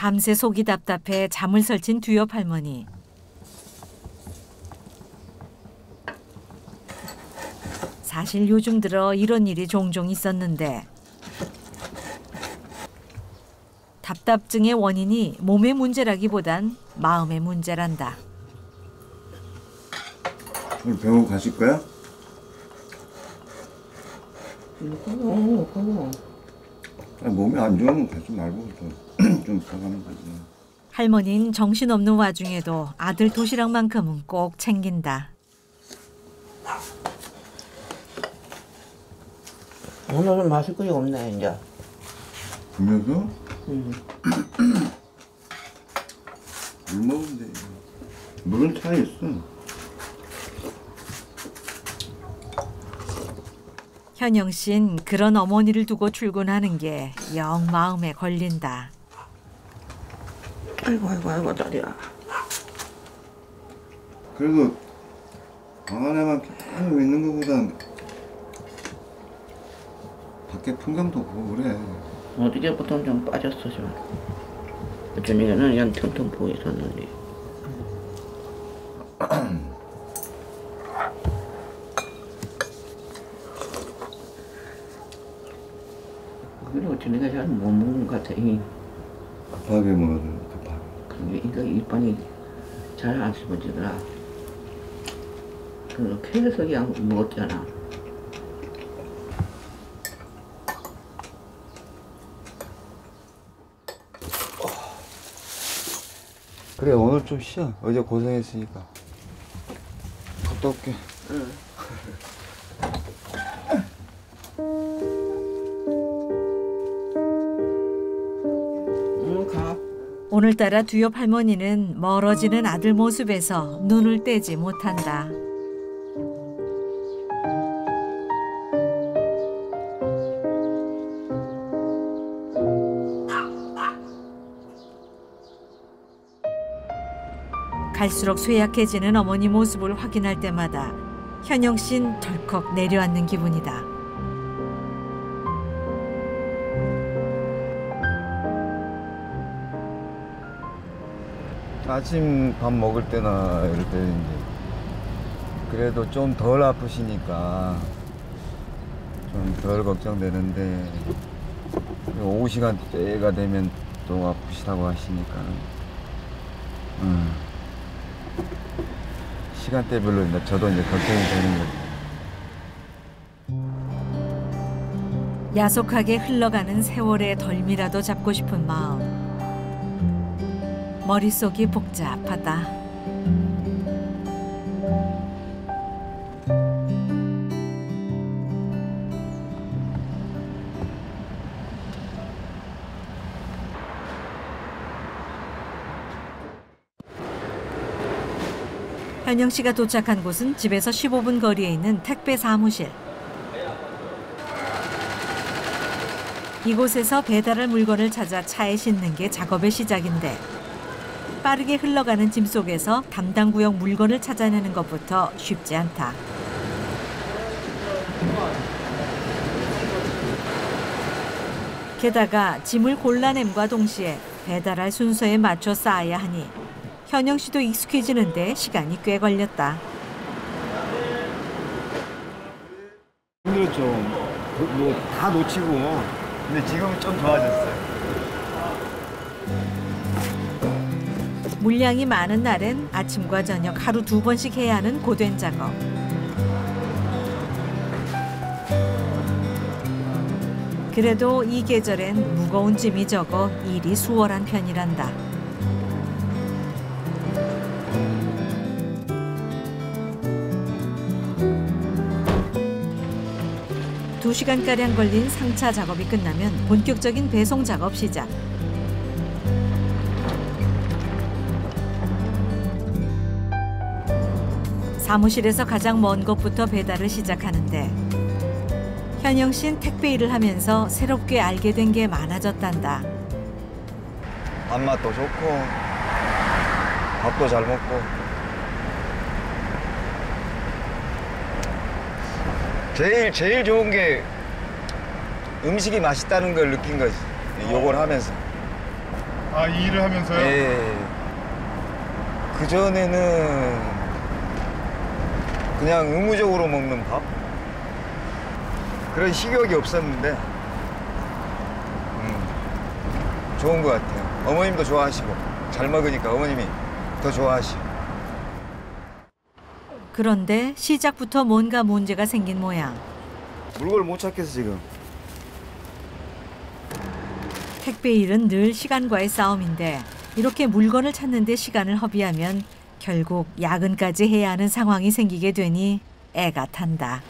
밤새 속이 답답해 잠을 설친 뒤옆 할머니. 사실 요즘 들어 이런 일이 종종 있었는데 답답증의 원인이 몸의 문제라기보단 마음의 문제란다. 오늘 병원 가실 거야? 아니, 몸이 안 좋으면 가지 말고 좀 가가면 되지. 할머니는 정신없는 와중에도 아들 도시락만큼은 꼭 챙긴다. 오늘은 마실 것이 없네 이제. 그러면서? 응. 물 먹으면 돼. 물은 차에 있어. 현영 씨는 그런 어머니를 두고 출근하는 게 영 마음에 걸린다. 아이고 다리야. 그래도 방 안에만 계속 있는 것보단 밖에 풍경도 보고 그래. 어저께부터는 좀 빠졌어 좀. 저녁에는 그냥 텅텅 보고 있었는데. 그리고 저녁에 잘 못 먹는 것 같아. 급하게 먹어도 급하게. 그러니까 입안이 잘 안 씹어지더라. 그래서 계속 그냥 먹었잖아. 그래 오늘 좀 쉬어. 어제 고생했으니까. 갔다 올게. 응. 가. 오늘따라 뒤옆 할머니는 멀어지는 아들 모습에서 눈을 떼지 못한다. 갈수록 쇠약해지는 어머니 모습을 확인할 때마다 현영 씨는 덜컥 내려앉는 기분이다. 아침 밥 먹을 때나 이럴 때 이제 그래도 좀 덜 아프시니까 좀 덜 걱정되는데 오후 시간대가 되면 또 아프시다고 하시니까 시간대별로 이제 저도 이제 걱정이 되는 거죠. 야속하게 흘러가는 세월의 덜미라도 잡고 싶은 마음. 머릿속이 복잡하다. 현영 씨가 도착한 곳은 집에서 15분 거리에 있는 택배 사무실. 이곳에서 배달할 물건을 찾아 차에 싣는 게 작업의 시작인데 빠르게 흘러가는 짐 속에서 담당 구역 물건을 찾아내는 것부터 쉽지 않다. 게다가 짐을 골라냄과 동시에 배달할 순서에 맞춰 쌓아야 하니 현영 씨도 익숙해지는 데 시간이 꽤 걸렸다. 힘들었죠. 뭐 다 놓치고. 근데 지금은 좀 좋아졌어요. 물량이 많은 날엔 아침과 저녁 하루 2번씩 해야 하는 고된 작업. 그래도 이 계절엔 무거운 짐이 적어 일이 수월한 편이란다. 두 시간가량 걸린 상차 작업이 끝나면 본격적인 배송 작업 시작. 사무실에서 가장 먼 곳부터 배달을 시작하는데 현영 씨는 택배 일을 하면서 새롭게 알게 된 게 많아졌단다. 밥맛도 좋고 밥도 잘 먹고 제일 좋은 게 음식이 맛있다는 걸 느낀 거지. 요걸 하면서 아, 이 일을 하면서요? 예. 그전에는 그냥 의무적으로 먹는 밥? 그런 식욕이 없었는데 좋은 것 같아요. 어머님도 좋아하시고 잘 먹으니까 어머님이 더 좋아하시고. 그런데 시작부터 뭔가 문제가 생긴 모양. 물건을 못 찾겠어 지금. 택배 일은 늘 시간과의 싸움인데 이렇게 물건을 찾는데 시간을 허비하면 결국 야근까지 해야 하는 상황이 생기게 되니 애가 탄다.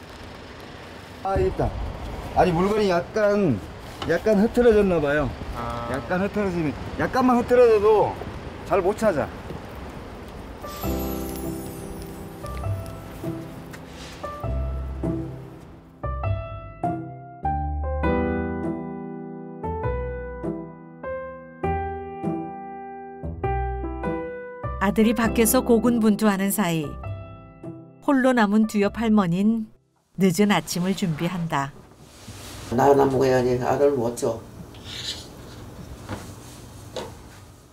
아 있다. 아니 물건이 약간 흐트러졌나 봐요. 약간 흐트러지면 약간만 흐트러져도 잘 못 찾아. 아들이 밖에서 고군분투하는 사이 홀로 남은 두엽 할머니는 늦은 아침을 준비한다. 나나 먹어야지. 아들 못 줘.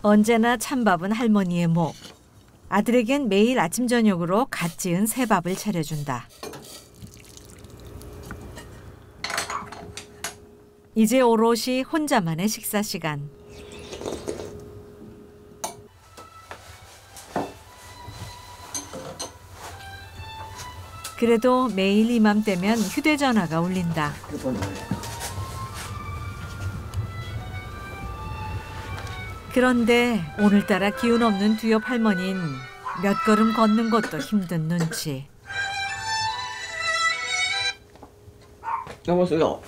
언제나 찬밥은 할머니의 목. 아들에겐 매일 아침 저녁으로 갓 지은 새 밥을 차려준다. 이제 오롯이 혼자만의 식사 시간. 그래도 매일 이맘때면 휴대전화가 울린다. 그런데 오늘따라 기운 없는 두엽 할머니는 몇 걸음 걷는 것도 힘든 눈치. 여보세요.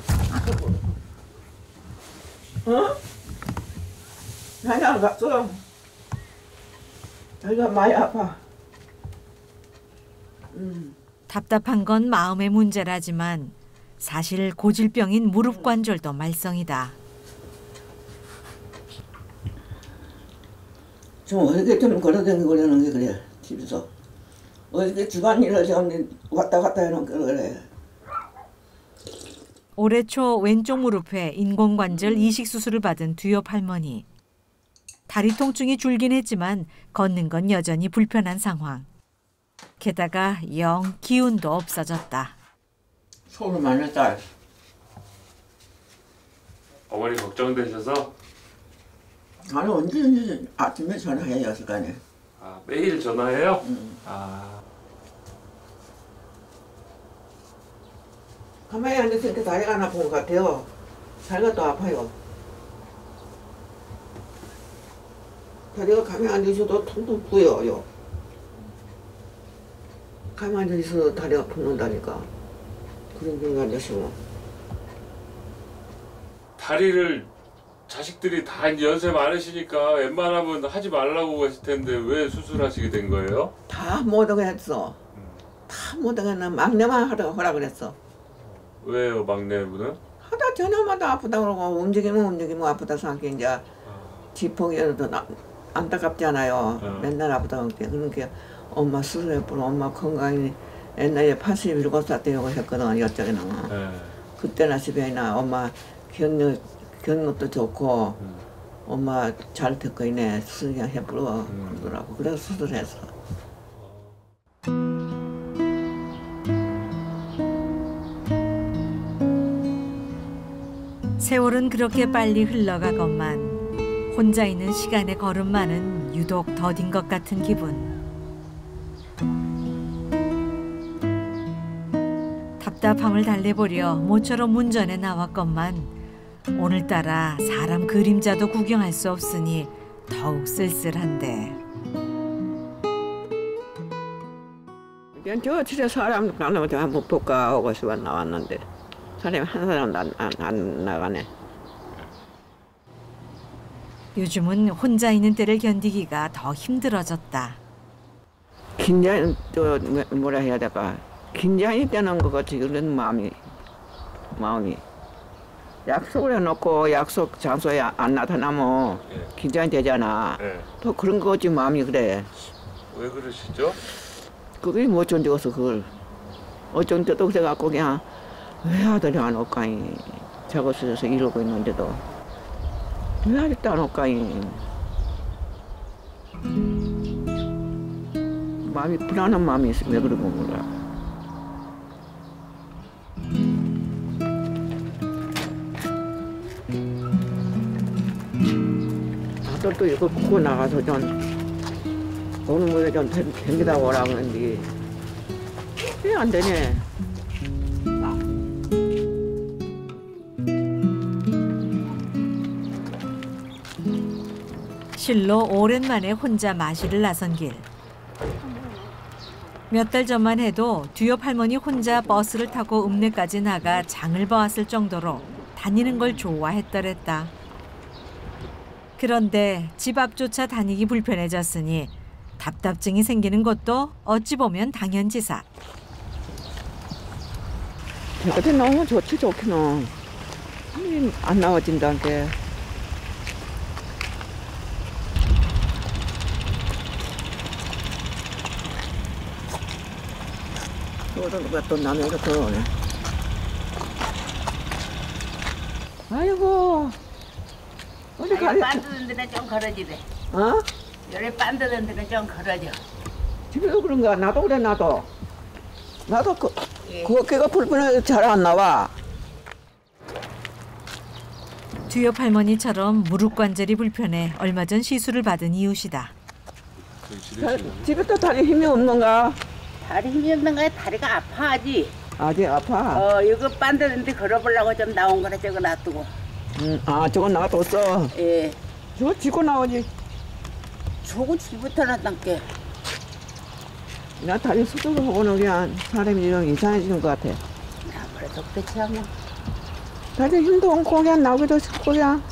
어? 나야 갔어. 내가 많이 아파. 답답한 건 마음의 문제라지만 사실 고질병인 무릎 관절도 말썽이다. 좀 어떻게 좀 걸어다니고 그러는 게 그래. 집에서. 어떻게 집안일을 좀 왔다 갔다 해놓은 게 그래. 올해 초 왼쪽 무릎에 인공관절 이식 수술을 받은 두엽 할머니. 다리 통증이 줄긴 했지만 걷는 건 여전히 불편한 상황. 게다가 영 기운도 없어졌다. 소를 많이 딸. 어머니 걱정되셔서? 아니 언제 아침에 전화해요 시간에. 아, 매일 전화해요? 아. 가만히 앉았으니까 다리가 안 아픈 것 같아요. 다리가 또 아파요. 다리가 가만히 앉으셔도 통통 부여요. 가만히 앉아서 다리가 붓는다니까. 그런 게 앉으시고. 다리를 자식들이 다 이제 연세 많으시니까 웬만하면 하지 말라고 했을 텐데 왜 수술하시게 된 거예요? 다 못하게 했어. 다 못하게 했나 막내만 하라 그랬어. 왜요, 막내분은? 하다 저녁마다 아프다 그러고 움직이면 아프다 생각해. 이제 지펑이라도 안타깝잖아요. 맨날 아프다 그러니까. 그러니까 엄마 수술해보러 엄마 건강이 옛날에 87살 때 이거 했거든. 이쪽에는. 네. 그때나 집에나 엄마 견력도 좋고 엄마 잘 듣고 있네. 수술 그냥 해보러 그러더라고. 그래서 수술했어. 세월은 그렇게 빨리 흘러가건만 혼자 있는 시간의 걸음만은 유독 더딘 것 같은 기분. 답답함을 달래보려 모처럼 문전에 나왔건만 오늘따라 사람 그림자도 구경할 수 없으니 더욱 쓸쓸한데. 저 집에 사람 가려면 한번 볼까 하고 싶어 나왔는데 사람이 한 사람도 안 나가네. 요즘은 혼자 있는 때를 견디기가 더 힘들어졌다. 긴장 또 뭐라 해야 될까? 긴장이 되는 것 같이 그런 마음이 약속을 해놓고 약속 장소에 안 나타나면 긴장이 되잖아. 또 그런 거지 마음이 그래. 왜 그러시죠? 그게 못 견뎌서 그걸 어쩐 때도 그래갖고 그냥 왜 아들이 안 올까이 작업실에서 이러고 있는데도 왜 아직도 안 올까이 마음이 불안한 마음이 있으면 왜 그런 건 몰라. 아들도 이거 굽고 나가서 오늘 뭐에 좀 댕기다 오라고 했는데 왜 안 되네. 실로 오랜만에 혼자 마실을 나선 길. 몇 달 전만 해도 뒤옆 할머니 혼자 버스를 타고 읍내까지 나가 장을 봐왔을 정도로 다니는 걸 좋아했더랬다. 그런데 집 앞조차 다니기 불편해졌으니 답답증이 생기는 것도 어찌 보면 당연지사. 그때 너무 좋기는 안 나와진다는 게. 누가 또 남에서 들어오네. 아이고 어디 가려? 빤드는 데는 좀 걸어지래. 어? 요래 빤드는 데는 좀 걸어져. 집에도 그런가? 나도 그래 나도 그거 불편해서 잘 안 나와. 뒤옆 할머니처럼 무릎 관절이 불편해 얼마 전 시술을 받은 이웃이다. 집에 또 다리 힘이 없는가? 다리 힘이 없는 거야. 다리가 아파하지. 아직 아파? 이거 빤드는 데 걸어보려고 좀 나온 거라 저거 놔두고. 아 저거 놔뒀어? 예. 저거 짚고 나오지. 저거 집부터 놨단게. 나 다리 수술을 하고는 그냥 사람이 좀 이상해지는 것 같아. 그래도 그렇지 않나. 다리 힘도 없고 그냥 나오기도 싫고 그냥.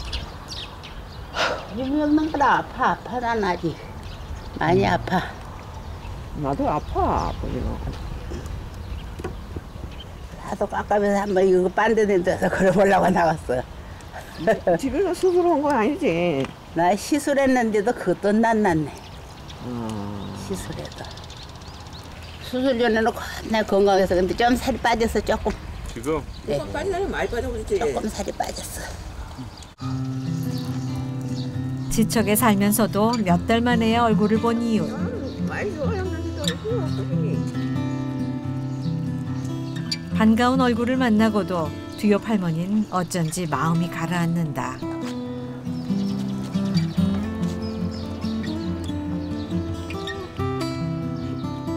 힘이 없는 거라 아파 난 아직. 많이 아파. 나도 아파 보기는. 나도 깜깜해서 한번 이거 빤드는 데서 걸어보려고 나갔어. 집에서 수술한 건 아니지. 나 시술했는데도 그것도 낫네. 아. 시술해도. 수술 전에는 겁나 건강해서 근데 좀 살이 빠졌어 조금. 지금? 네. 빠지면 많이 빠져버리지. 조금 살이 빠졌어. 지척에 살면서도 몇 달 만에야 얼굴을 본 이웃. 많이 좋아했는데도 힘이 없으니. 반가운 얼굴을 만나고도 뒤옆 할머니는 어쩐지 마음이 가라앉는다.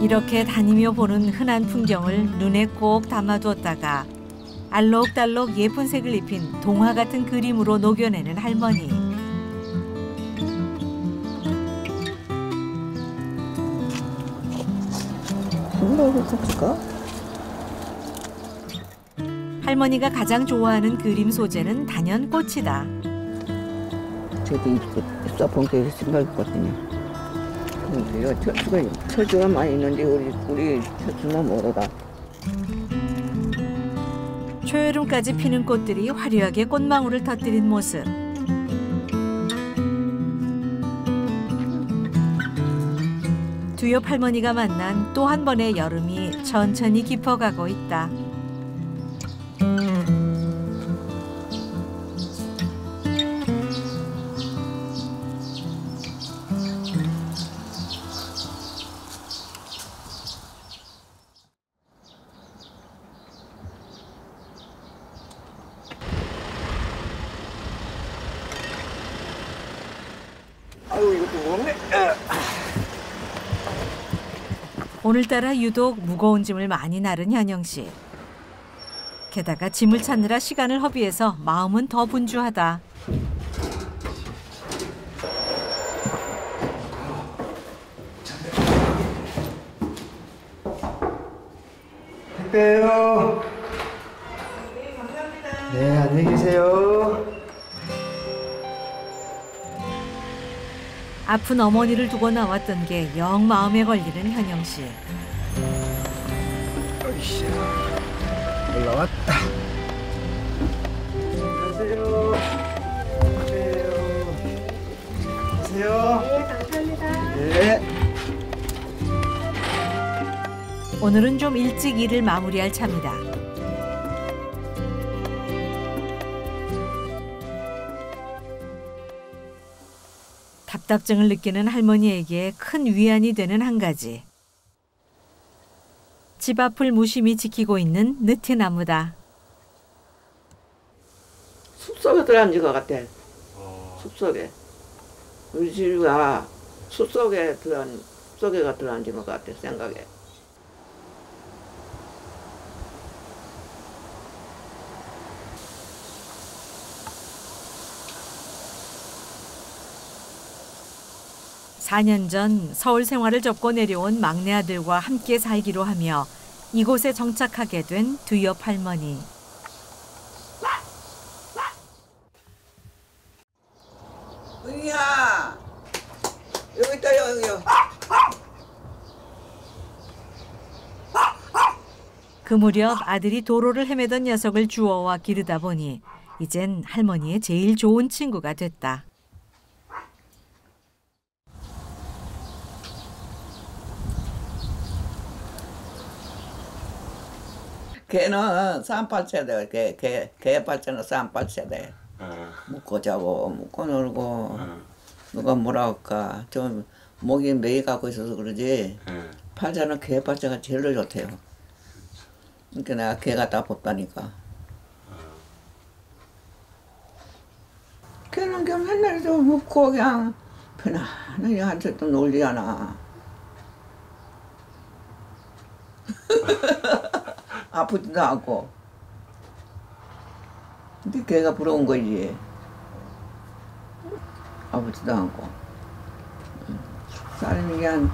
이렇게 다니며 보는 흔한 풍경을 눈에 꼭 담아두었다가 알록달록 예쁜 색을 입힌 동화 같은 그림으로 녹여내는 할머니. 이거 섞을까? 할머니가 가장 좋아하는 그림 소재는 단연 꽃이다. 저도 써본 게 생각했거든요. 철수가 많이 있는데 우리 철수만 모르다. 초여름까지 피는 꽃들이 화려하게 꽃망울을 터뜨린 모습. 뒤옆 할머니가 만난 또 한 번의 여름이 천천히 깊어가고 있다. 아유 이것도 무겁네. 오늘따라 유독 무거운 짐을 많이 나른 현영 씨. 게다가 짐을 찾느라 시간을 허비해서 마음은 더 분주하다. 택배요. 네, 안녕히 계세요. 아픈 어머니를 두고 나왔던 게 영 마음에 걸리는 현영 씨. 어이씨, 올라왔다. 안녕하세요. 안녕하세요. 네, 감사합니다. 네. 오늘은 좀 일찍 일을 마무리할 차입니다. 답답증을 느끼는 할머니에게 큰 위안이 되는 한 가지. 집 앞을 무심히 지키고 있는 느티나무다. 숲속에 들어앉은 것 같아. 숲속에. 우리 집가 숲속에 들어앉은 것 같아, 생각에. 사 년 전 서울 생활을 접고 내려온 막내 아들과 함께 살기로 하며 이곳에 정착하게 된 두엽 할머니. 은희야, 여기 있다, 여기. 그 무렵 아들이 도로를 헤매던 녀석을 주워와 기르다 보니 이젠 할머니의 제일 좋은 친구가 됐다. 걔는 38세대, 걔 발자는 38세대. 묵고 자고, 묵고 놀고, 누가 뭐라 할까. 좀 목이 메이 갖고 있어서 그러지. 팔자는 걔 발자가 제일 좋대요. 그러니까 내가 걔 갖다 뽑다니까. 걔는 그냥 맨날 좀 묵고 그냥 편안하게 한테도 놀리잖아. 아프지도 않고. 근데 걔가 부러운 거지. 아프지도 않고. 사람이 그냥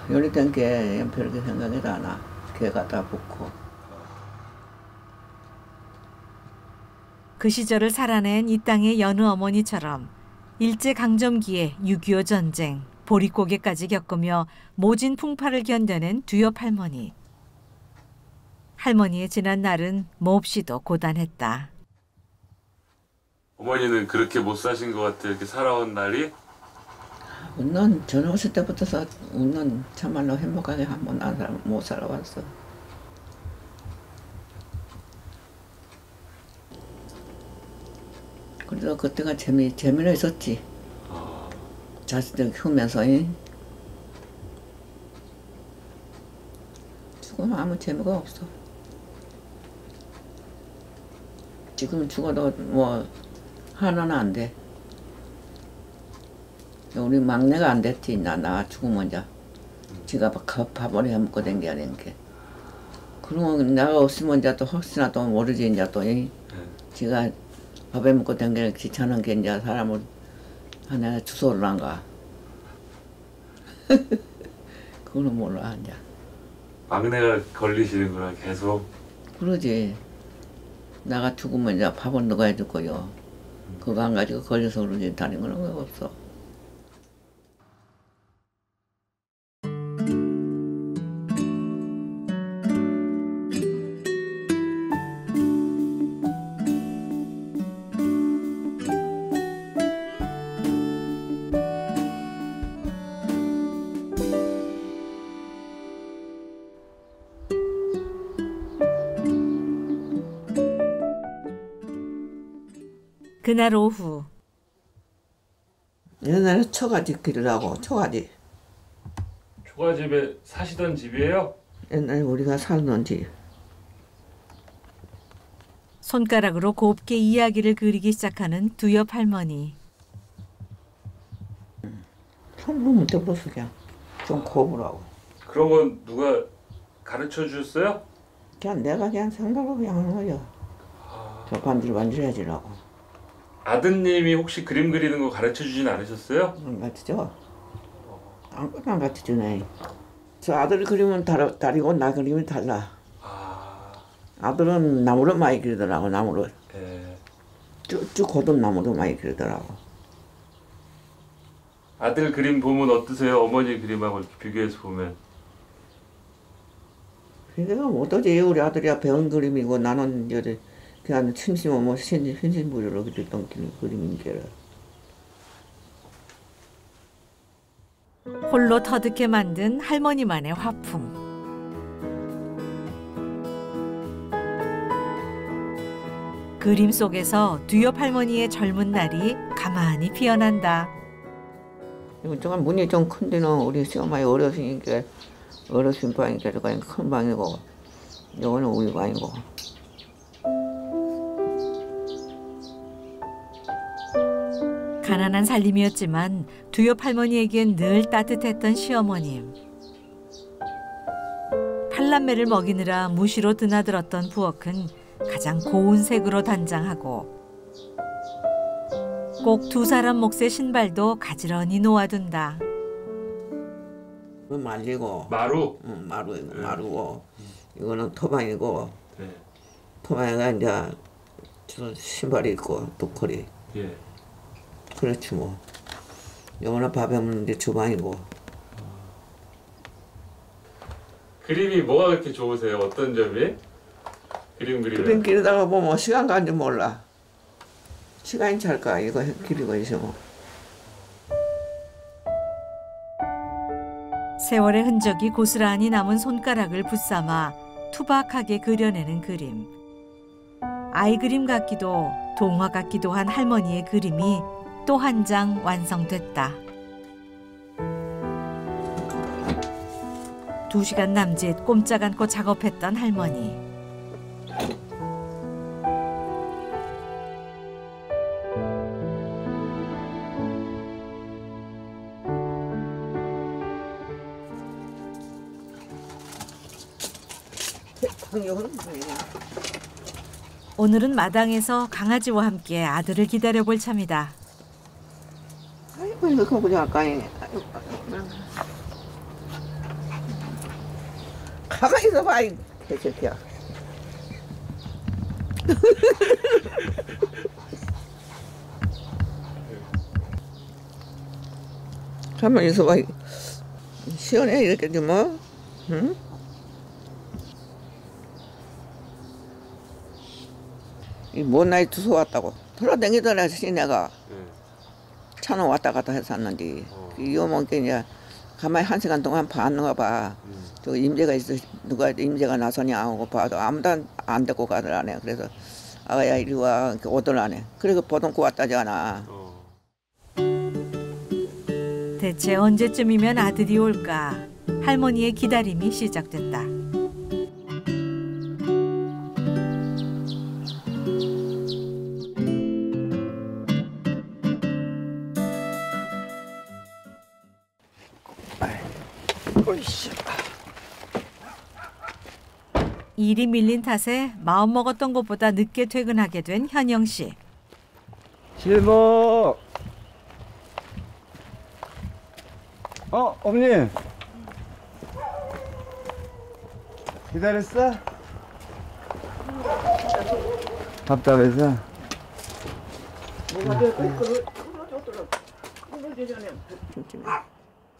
연락된 게 별게 생각이 안 나. 걔 갖다 붙고. 그 시절을 살아낸 이 땅의 여느 어머니처럼 일제강점기에 6.25 전쟁, 보릿고개까지 겪으며 모진 풍파를 견뎌낸 두엽 할머니. 할머니의 지난 날은 몹시도 고단했다. 어머니는 그렇게 못 사신 것 같아요. 이렇게 살아온 날이. 난 전화했을 때부터 난 참말로 행복하게 한 번 못 살아왔어. 그래도 그때가 재미는 있었지. 자식들 키우면서. 지금은 아무 재미가 없어. 지금 죽어도 뭐 하나는 안 돼. 우리 막내가 안 됐지. 나 죽으면 이제 지가 밥을 해먹고 댕겨야 게. 그러면 내가 없으면 이제 또 혹시나 또 모르지. 이제 또 지가 밥에 먹고 댕기는 귀찮은 게 이제 사람을 하나 주소를 안 가. 그거는 몰라 이제. 막내가 걸리시는구나 계속. 그러지. 내가 죽으면 이제 밥은 누가 해줄 거요. 그거 안 가지고 걸려서 그러지. 다른 건 없어. 그날 오후 옛날에 초가집 기르라고. 초가집. 초가집에 사시던 집이에요? 옛날에 우리가 살던 집. 손가락으로 곱게 이야기를 그리기 시작하는 두엽 할머니. 손으로 못 해버렸어 그냥. 좀 고부라고. 그런 건 누가 가르쳐 주셨어요? 그냥 내가 그냥 생각하고 그냥 하는 거야. 저 반질반질 해지라고. 아드님이 혹시 그림 그리는 거 가르쳐 주진 않으셨어요? 안 가르쳐줘. 아무것도 안 가르쳐주네. 저 아들 그림은 다르고 나 그림이 달라. 아들은 나무로 많이 그리더라고. 나무로. 쭉쭉 고든 나무로 많이 그리더라고. 아들 그림 보면 어떠세요? 어머니 그림하고 이렇게 비교해서 보면. 내가 못하지. 우리 아들이야 배운 그림이고 나는 이제 그냥 침심은 뭐 신신부리로 그렸던 그림인 게. 홀로 터득해 만든 할머니만의 화풍. 그림 속에서 두엽 할머니의 젊은 날이 가만히 피어난다. 이건 조금 문이 좀 큰 데는 우리 시어머니 어렸으니까 어르신 방이 저쪽은 큰 방이고 요거는 우리 방이고. 가난한 살림이었지만 두엽 할머니에겐 늘 따뜻했던 시어머님. 팔남매를 먹이느라 무시로 드나들었던 부엌은 가장 고운 색으로 단장하고 꼭 두 사람 몫의 신발도 가지런히 놓아둔다. 이거 말리고. 마루? 응, 마루고. 이거는 토방이고. 네. 토방이가 이제 저 신발이 있고 도커리. 예. 그렇지 뭐. 요거는 밥에 먹는 게 주방이고. 그림이 뭐가 그렇게 좋으세요? 어떤 점이? 그림 그리면? 그림 그리다가 보면 시간 가는 줄 몰라. 시간이 잘까 이거 그리고 있으면. 세월의 흔적이 고스란히 남은 손가락을 붙삼아 투박하게 그려내는 그림. 아이 그림 같기도 동화 같기도 한 할머니의 그림이 또 한 장 완성됐다. 2시간 남짓 꼼짝 않고 작업했던 할머니. 오늘은 마당에서 강아지와 함께 아들을 기다려볼 참이다. 아이고 이거 거기 아까이. 가만히 있어봐 이 개새끼야. 가만히 있어봐. 시원해 이렇게 좀 뭐? 응? 이 먼 나이 투소 왔다고 돌아다니더라 시내가. 차는 왔다 갔다 했었는데 이 어머니께 이제 가만히 1시간 동안 봤는가 봐. 저 임재가 있어 누가 임재가 나서냐 하고 봐도 아무도 안 데리고 가더라네. 그래서 아야 이리 와 이렇게 오더라네. 그리고 보동고 왔다잖아. 대체 언제쯤이면 아들이 올까? 할머니의 기다림이 시작됐다. 일이 밀린 탓에 마음먹었던 것보다 늦게 퇴근하게 된 현영 씨. 실목. 어머님. 기다렸어? 답답해서.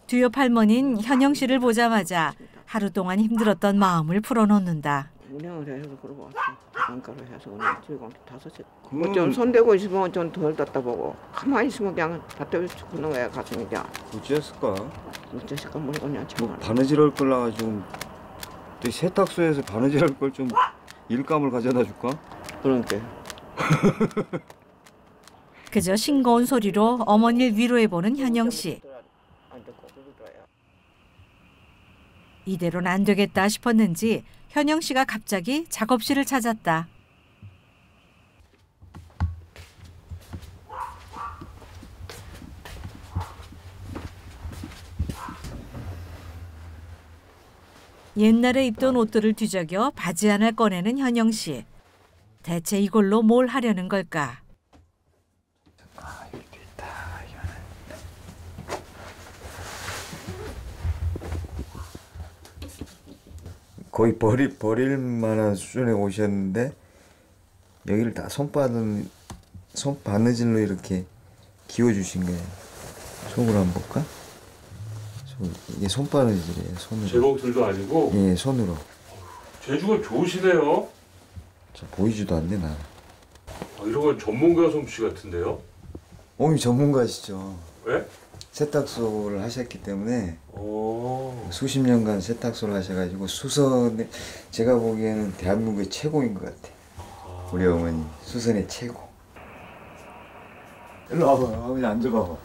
두엽 할머니는 현영 씨를 보자마자 하루 동안 힘들었던 마음을 풀어놓는다. 운영을 해서 그러고 왔어. 안가로 해서 오늘 지금 5시. 좀 손대고 있으면 좀 덜 답답하고 가만히 있으면 그냥 답답해 죽는 거야 가슴이 그냥. 어찌했을까? 어쩌실까 모르겠냐 정말. 바느질할 걸 나가지고 또 세탁소에서 바느질할 걸 좀 일감을 가져다 줄까? 그러니까. 그저 싱거운 소리로 어머니를 위로해보는 현영 씨. 이대로는 안 되겠다 싶었는지 현영 씨가 갑자기 작업실을 찾았다. 옛날에 입던 옷들을 뒤적여 바지 하나를 꺼내는 현영 씨. 대체 이걸로 뭘 하려는 걸까? 거의 버릴 만한 수준의 옷이었는데 여기를 다 손바느질로 이렇게 기워주신 거예요. 손으로 한번 볼까? 이게 손바느질이에요. 손으로. 제목들도 아니고? 예, 손으로. 재주가 좋으시네요. 저 보이지도 않네 나. 이런 건 전문가 솜씨 같은데요? 어머니 전문가시죠. 왜? 세탁소를 하셨기 때문에 오. 수십 년간 세탁소를 하셔가지고 수선에 제가 보기에는 대한민국의 최고인 것 같아. 우리 어머니 수선의 최고. 일로 와봐. 어머니 앉아봐봐.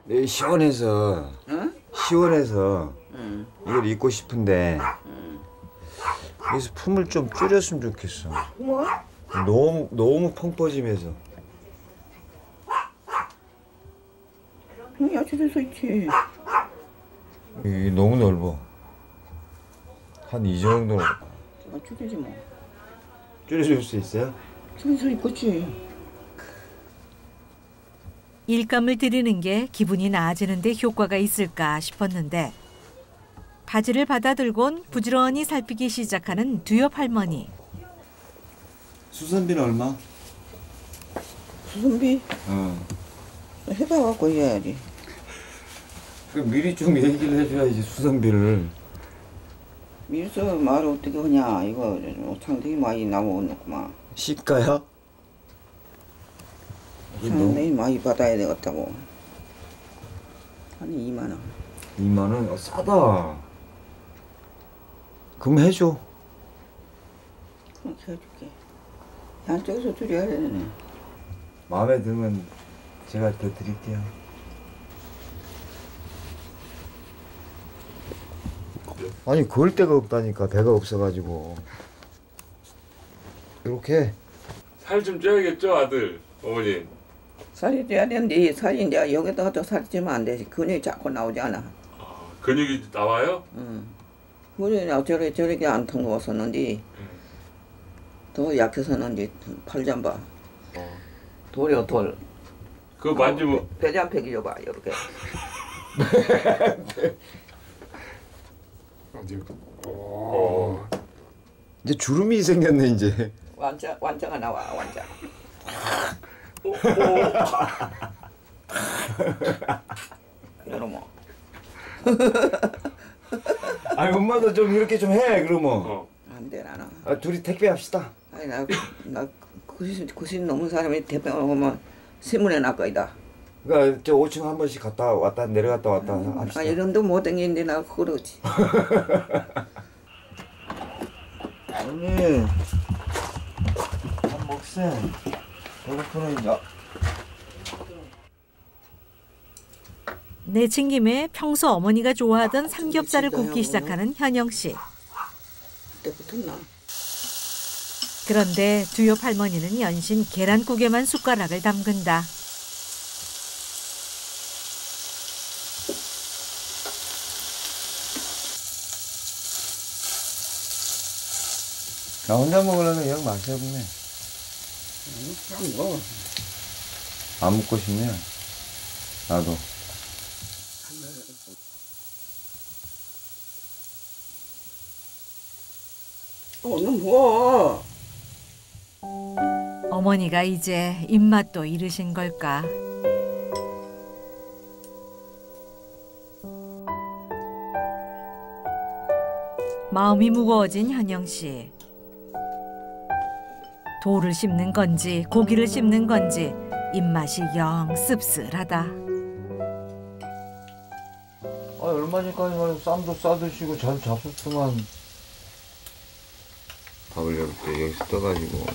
네, 시원해서 응? 시원해서 이걸 입고 싶은데 그래서 품을 좀 줄였으면 좋겠어. 뭐? 너무 펑퍼짐해서. 야채될 수 있지. 이게 너무 넓어. 한 이 정도 줄이지 뭐. 줄여줄 수 있어요? 줄일 수 있겠지. 일감을 들이는 게 기분이 나아지는 데 효과가 있을까 싶었는데 바지를 받아들곤 부지런히 살피기 시작하는 두엽 할머니. 수선비는 얼마? 수선비 어. 해봐갖고 해야지. 그 미리 좀 얘기를 해줘야지 수선비를. 밀서 말을 어떻게 하냐. 이거 상당히 많이 나오는구만. 시가야? 상당히 많이 받아야 되겠다고. 한 2만 원. 2만 원? 싸다. 그럼 해줘. 그렇게 해줄게. 양쪽에서 줄여야 되네. 마음에 들면 제가 더 드릴게요. 아니 그을 데가 없다니까. 배가 없어가지고. 이렇게. 살 좀 쪄야겠죠 아들 어머니. 살이 쪄야 되는데 이 살이 이제 여기다가 또 살이 찌면 안 되지. 근육이 자꾸 나오지 않아. 근육이 나와요? 응. 근육이 저렇게 안 통거웠었는데 더 약해서는지 팔 좀 봐. 돌이요 돌. 그거 만지면 배잔 팩이 줘봐 이렇게. 이제 주름이 생겼네 이제. 완자가 나와 완자. 그러면 아니 엄마도 좀 이렇게 좀 해 그러면. 안 돼 나는. 둘이 택배 합시다. 아니 나 90 넘은 사람이 대병 오면 신문에 날 거이다. 그러니까 저 5층 한 번씩 갔다 왔다 내려갔다 왔다 합시다. 아 이런도 못 댕기는데 나 그러지. 언니 밥 먹세. 배고프네 이제. 내친 김에 평소 어머니가 좋아하던 삼겹살을 굽기 시작하는 현영 씨. 그때 붙었나? 그런데 두엽 할머니는 연신 계란국에만 숟가락을 담근다. 나 혼자 먹으려면 영 맛이 없네. 그냥 뭐. 안 먹고 싶네. 나도. 오늘 뭐? 어머니가 이제 입맛도 잃으신 걸까. 마음이 무거워진 현영 씨. 돌을 씹는 건지 고기를 씹는 건지 입맛이 영 씁쓸하다. 얼마 전까지만 쌈도 싸드시고 잘 잡수더만. 밥을 이렇게 여기서 떠가지고.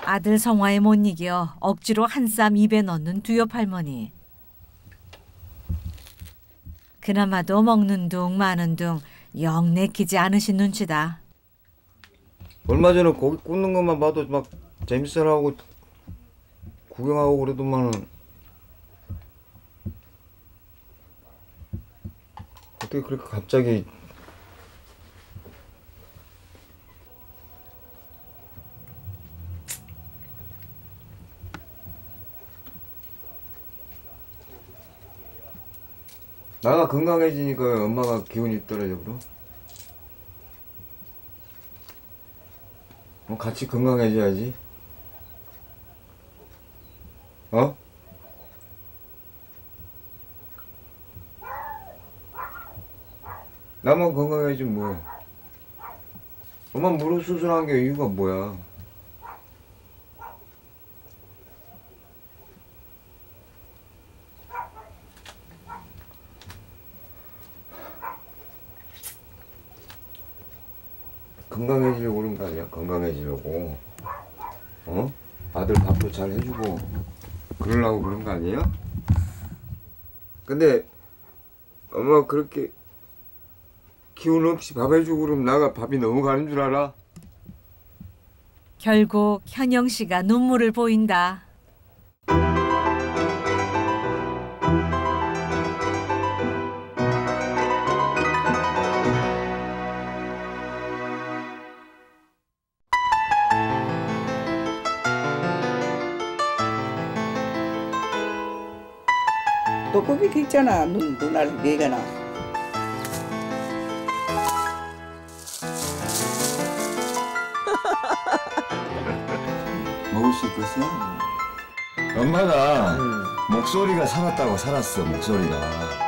아들 성화에 못 이겨 억지로 한 쌈 입에 넣는 두엽 할머니. 그나마도 먹는 둥 마는 둥 영 내키지 않으신 눈치다. 얼마 전에 고기 굽는 것만 봐도 막 재밌어하고 구경하고 그러더만은 어떻게 그렇게 갑자기. 나가 건강해지니까 엄마가 기운이 떨어져 그럼? 같이 건강해져야지. 어? 나만 건강해지면 뭐해? 엄마 무릎 수술한 게 이유가 뭐야? 건강해지려고 그런 거 아니야? 건강해지려고. 어? 아들 밥도 잘 해주고 그러려고 그런 거 아니에요? 근데 엄마 그렇게 기운 없이 밥 해주고 그러면 나가 밥이 넘어가는 줄 알아? 결국 현영 씨가 눈물을 보인다. 떡국이 있잖아. 눈알 4개나. 먹을 수 있겠어? 엄마가 목소리가 살았다고 살았어 목소리가.